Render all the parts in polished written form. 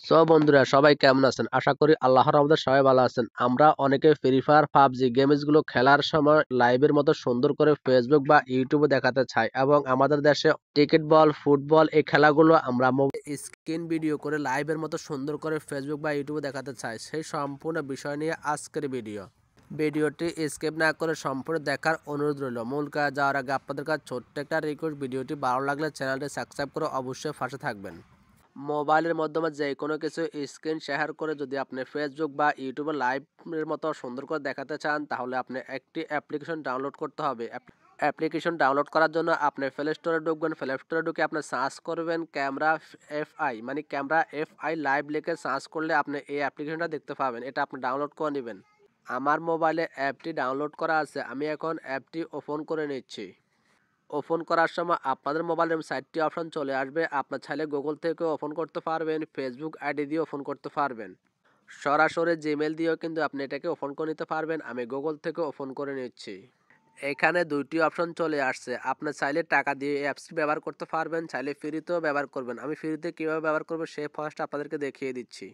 So বন্ধুরা সবাই কেমন আছেন? আশা করি আল্লাহর রহমতে সবাই ভালো আছেন। আমরা অনেকে ফ্রি ফায়ার, পাবজি গেমসগুলো খেলার সময় লাইভের মতো সুন্দর করে ফেসবুক বা ইউটিউবে দেখাতে চাই এবং আমাদের দেশে ক্রিকেট বল, ফুটবল এই খেলাগুলো আমরা স্ক্রিন ভিডিও করে লাইভের মতো সুন্দর করে ফেসবুক বা ইউটিউবে দেখাতে চাই। সেই সম্পূর্ণ বিষয় নিয়ে আজকের ভিডিওটি স্কিপ না করে সম্পূর্ণ দেখার অনুরোধ রইল। মূল কাজ যাওয়ার আগে আপনাদের কাছে ছোট্ট একটা রিকোয়েস্ট, ভিডিওটি ভালো লাগলে চ্যানেলটি সাবস্ক্রাইব করে অবশ্যই পাশে থাকবেন। মোবাইলের মাধ্যমে যে কোনো কিছু স্ক্রিন শেয়ার করে যদি আপনি ফেসবুক বা ইউটিউবে লাইভের মতো সুন্দর করে দেখাতে চান, তাহলে আপনি একটি অ্যাপ্লিকেশন ডাউনলোড করতে হবে। অ্যাপ্লিকেশন ডাউনলোড করার জন্য আপনি প্লে স্টোরে ঢুকবেন। প্লে স্টোরে ঢুকে আপনি সার্চ করবেন ক্যামেরা এফআই, মানে ক্যামেরা এফআই লাইভ লিখে সার্চ করলে আপনি এই অ্যাপ্লিকেশনটা দেখতে পাবেন। এটা আপনি ডাউনলোড করে নেবেন। আমার মোবাইলে অ্যাপটি ডাউনলোড করা আছে, আমি এখন অ্যাপটি ওপেন করে নিচ্ছি। ওপেন করার সময় আপনাদের মোবাইলের 4টি অপশন চলে আসবে। আপনার চাইলে গুগল থেকে ওপেন করতে পারবেন, ফেসবুক আইডি দিয়ে ওপেন করতে পারবেন, সরাসরি জিমেল দিয়েও কিন্তু আপনি এটাকে ওপেন করে নিতে পারবেন। আমি গুগল থেকে ওপেন করে নিচ্ছি। এখানে 2টি অপশন চলে আসছে। আপনি চাইলে টাকা দিয়ে অ্যাপসটি ব্যবহার করতে পারবেন, চাইলে ফ্রিতেও ব্যবহার করবেন। আমি ফ্রিতে কীভাবে ব্যবহার করবো সে ফার্স্ট আপনাদেরকে দেখিয়ে দিচ্ছি।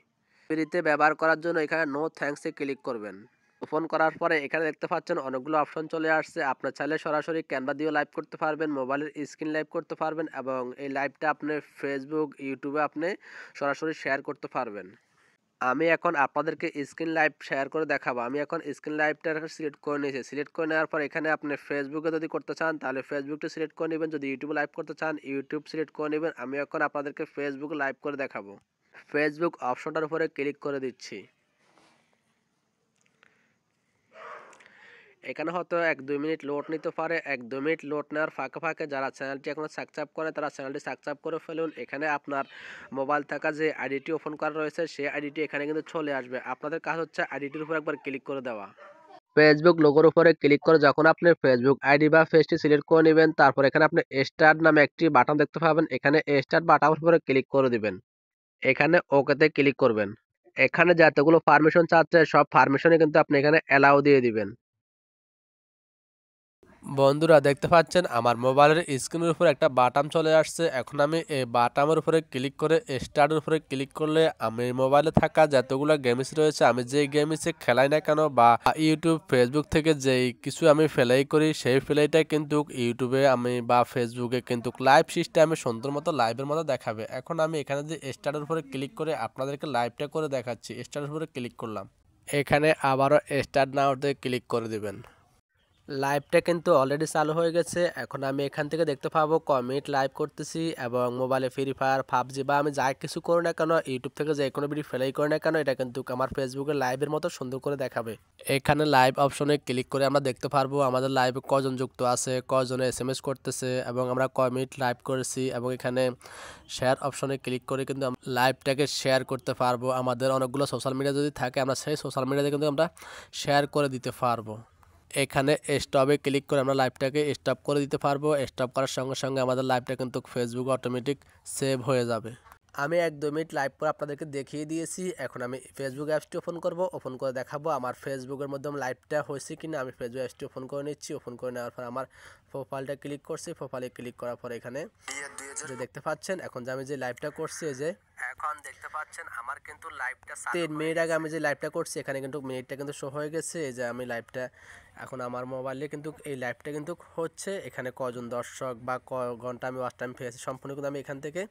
ফ্রিতে ব্যবহার করার জন্য এখানে নো থ্যাঙ্কসে ক্লিক করবেন। ওপেন করার পরে এখানে দেখতে পাচ্ছেন অনেকগুলো অপশন চলে আসছে। আপনার চাইলে সরাসরি ক্যানভা দিয়েও লাইভ করতে পারবেন, মোবাইলের স্ক্রিন লাইভ করতে পারবেন এবং এই লাইভটা আপনি ফেসবুক, ইউটিউবে আপনি সরাসরি শেয়ার করতে পারবেন। আমি এখন আপনাদেরকে স্ক্রিন লাইভ শেয়ার করে দেখাবো। আমি এখন স্ক্রিন লাইভটা সিলেক্ট করে নিয়েছি। সিলেক্ট করে নেওয়ার পর এখানে আপনি ফেসবুকে যদি করতে চান তাহলে ফেসবুকটা সিলেক্ট করে নেবেন, যদি ইউটিউবে লাইভ করতে চান ইউটিউব সিলেক্ট করে নেবেন। আমি এখন আপনাদেরকে ফেসবুকে লাইভ করে দেখাবো। ফেসবুক অপশনটার উপরে ক্লিক করে দিচ্ছি। এখানে হয়তো 1-2 মিনিট লোড নিতে পারে। 1-2 মিনিট লোড নেওয়ার ফাঁকে ফাঁকে যারা চ্যানেলটি এখনও সাবস্ক্রাইব করে তারা চ্যানেলটি সাবস্ক্রাইব করে ফেলুন। এখানে আপনার মোবাইল থাকা যে আইডিটি ওপেন করা রয়েছে সেই আইডিটি এখানে কিন্তু চলে আসবে। আপনাদের কাজ হচ্ছে আইডিটির উপর একবার ক্লিক করে দেওয়া। ফেসবুক লোগোর উপরে ক্লিক করে যখন আপনি ফেসবুক আইডি বা পেজটি সিলেক্ট করে নেবেন, তারপর এখানে আপনি স্টার্ট নামে একটি বাটন দেখতে পাবেন। এখানে স্টার্ট বাটনের উপরে ক্লিক করে দিবেন। এখানে ওকেতে ক্লিক করবেন। এখানে যতগুলো পারমিশন চাচ্ছে সব পারমিশনে কিন্তু আপনি এখানে অ্যালাউ দিয়ে দিবেন। বন্ধুরা দেখতে পাচ্ছেন আমার মোবাইলের স্ক্রিনের উপর একটা বাটাম চলে আসছে। এখন আমি এই বাটামের উপরে ক্লিক করে স্টার্টের উপরে ক্লিক করলে আমি মোবাইলে থাকা যতগুলো গেমস রয়েছে, আমি যেই গেমসে খেলাই না কেন বা ইউটিউব, ফেসবুক থেকে যেই কিছু আমি প্লে করি সেই প্লেটা কিন্তু ইউটিউবে আমি বা ফেসবুকে কিন্তু লাইভ সিস্টেমে সুন্দর মতো লাইভের মতো দেখাবে। এখন আমি এখানে যে স্টার্টের উপরে ক্লিক করে আপনাদেরকে লাইভটা করে দেখাচ্ছি। স্টার্টের উপরে ক্লিক করলাম। এখানে আবারও স্টার্ট নাওতে ক্লিক করে দিবেন। লাইভটা কিন্তু অলরেডি চালু হয়ে গেছে। এখন আমি এখান থেকে দেখতে পাবো কমিট লাইভ করতেছি এবং মোবাইলে ফ্রি ফায়ার, পাবজি বা আমি যা কিছু করি না কেন, ইউটিউব থেকে যে কোনো ভিডিও প্লে করি না কেন, এটা কিন্তু আমার ফেসবুকে লাইভের মতো সুন্দর করে দেখাবে। এখানে লাইভ অপশনে ক্লিক করে আমরা দেখতে পারবো আমাদের লাইভে কজন যুক্ত আছে, কজনে এসএমএস করতেছে এবং আমরা কমিট লাইভ করেছি। এবং এখানে শেয়ার অপশনে ক্লিক করে কিন্তু আমরা লাইভটাকে শেয়ার করতে পারবো। আমাদের অনেকগুলো সোশ্যাল মিডিয়া যদি থাকে আমরা সেই সোশ্যাল মিডিয়াতে কিন্তু আমরা শেয়ার করে দিতে পারবো। এখানে স্টপে ক্লিক করে আমরা লাইভটাকে স্টপ করে দিতে পারবো। স্টপ করার সঙ্গে সঙ্গে আমাদের লাইভটা কিন্তু ফেসবুক অটোমেটিক সেভ হয়ে যাবে। আমি 1-2 মিনিট লাইভ করে আপনাদেরকে দেখিয়ে দিয়েছি। এখন আমি ফেসবুক অ্যাপসটি ওপেন করব। ওপেন করে দেখাবো আমার ফেসবুকের মধ্যে লাইভটা হয়েছে কিনা। আমি ফেসবুক অ্যাপসটি ওপেন করে নিচ্ছি। ওপেন করে নেওয়ার পর আমার প্রোফাইলটা ক্লিক করছি। প্রোফাইলে ক্লিক করার পর এখানে যে দেখতে পাচ্ছেন এখন যে আমি যে লাইভটা করছি, এই যে এখন দেখতে পাচ্ছেন আমার কিন্তু লাইভটা 3 মিনিট আগে আমি যে লাইভটা করছি এখানে কিন্তু মিনিটটা কিন্তু শো হয়ে গেছে। এই যে আমি লাইভটা এখন আমার মোবাইলে কিন্তু এই লাইভটা কিন্তু হচ্ছে। এখানে কজন দর্শক বা ক ঘন্টা আমি ওয়াচ টাইম পেয়েছি সম্পূর্ণ কিন্তু আমি এখান থেকে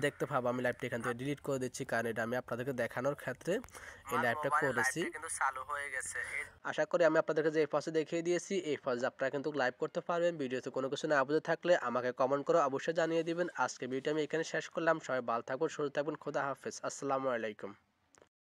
দেখতে পাবো। আমি লাইভটা এখান থেকে ডিলিট করে দিচ্ছি, কারণ এটা আমি আপনাদেরকে দেখানোর ক্ষেত্রে এই লাইভটা করেছি। কিন্তু চালু হয়ে গেছে। আশা করি আমি আপনাদেরকে যে এই ফার্স্টে দেখিয়ে দিয়েছি এই ফার্স্টে আপনারা কিন্তু লাইভ করতে পারবেন। ভিডিওতে কোনো কিছু না বুঝে থাকলে আমাকে কমেন্ট করে অবশ্যই জানিয়ে দিবেন। আজকে ভিডিওটা আমি এখানে শেষ করলাম। সবাই ভালো থাকবেন, সুস্থ থাকবেন। খোদা হাফেজ। আসসালামু আলাইকুম।